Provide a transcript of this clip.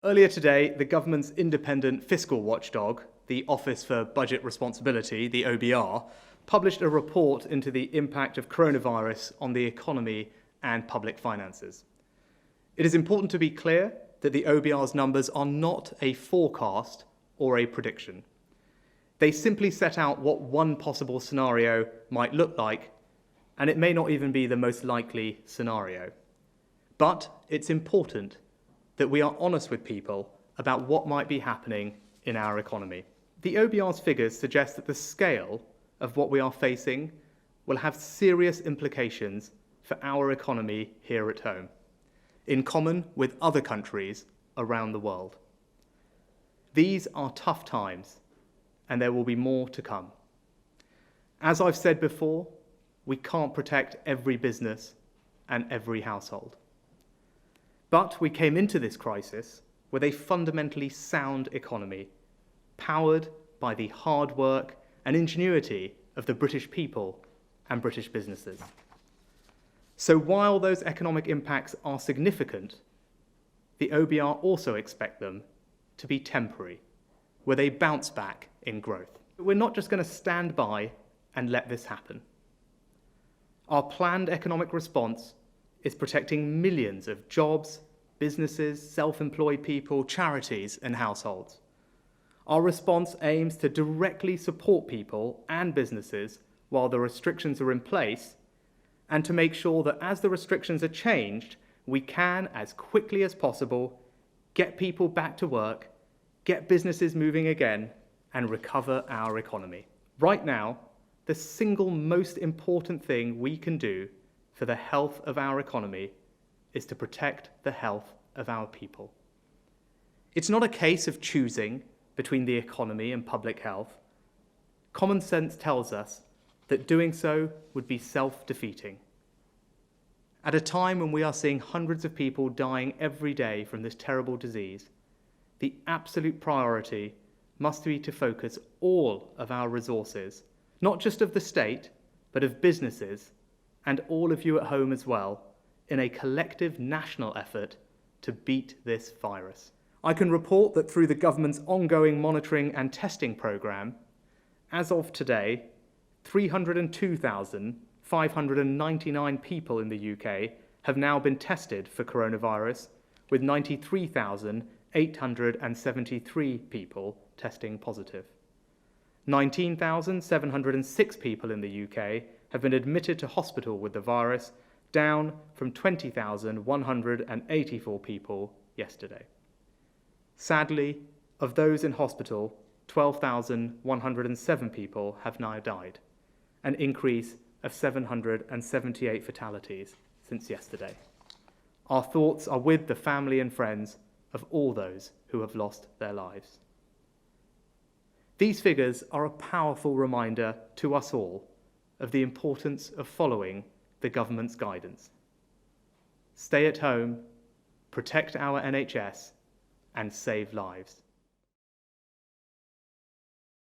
Earlier today, the government's independent fiscal watchdog, the Office for Budget Responsibility, the OBR, published a report into the impact of coronavirus on the economy and public finances. It is important to be clear that the OBR's numbers are not a forecast or a prediction. They simply set out what one possible scenario might look like, and it may not even be the most likely scenario. But it's important that we are honest with people about what might be happening in our economy. The OBR's figures suggest that the scale of what we are facing will have serious implications for our economy here at home, in common with other countries around the world. These are tough times, and there will be more to come. As I've said before, we can't protect every business and every household. But we came into this crisis with a fundamentally sound economy, powered by the hard work and ingenuity of the British people and British businesses. So while those economic impacts are significant, the OBR also expect them to be temporary, with a bounce back in growth. We're not just going to stand by and let this happen. Our planned economic response is protecting millions of jobs, businesses, self-employed people, charities, and households. Our response aims to directly support people and businesses while the restrictions are in place, and to make sure that as the restrictions are changed, we can, as quickly as possible, get people back to work, get businesses moving again, and recover our economy. Right now, the single most important thing we can do for the health of our economy is to protect the health of our people. It's not a case of choosing between the economy and public health. Common sense tells us that doing so would be self-defeating. At a time when we are seeing hundreds of people dying every day from this terrible disease, the absolute priority must be to focus all of our resources, not just of the state, but of businesses and all of you at home as well, in a collective national effort to beat this virus. I can report that through the government's ongoing monitoring and testing programme, as of today, 302,599 people in the UK have now been tested for coronavirus, with 93,873 people testing positive. 19,706 people in the UK have been admitted to hospital with the virus, down from 20,184 people yesterday. Sadly, of those in hospital, 12,107 people have now died, an increase of 778 fatalities since yesterday. Our thoughts are with the family and friends of all those who have lost their lives. These figures are a powerful reminder to us all of the importance of following the government's guidance. Stay at home, protect our NHS, and save lives.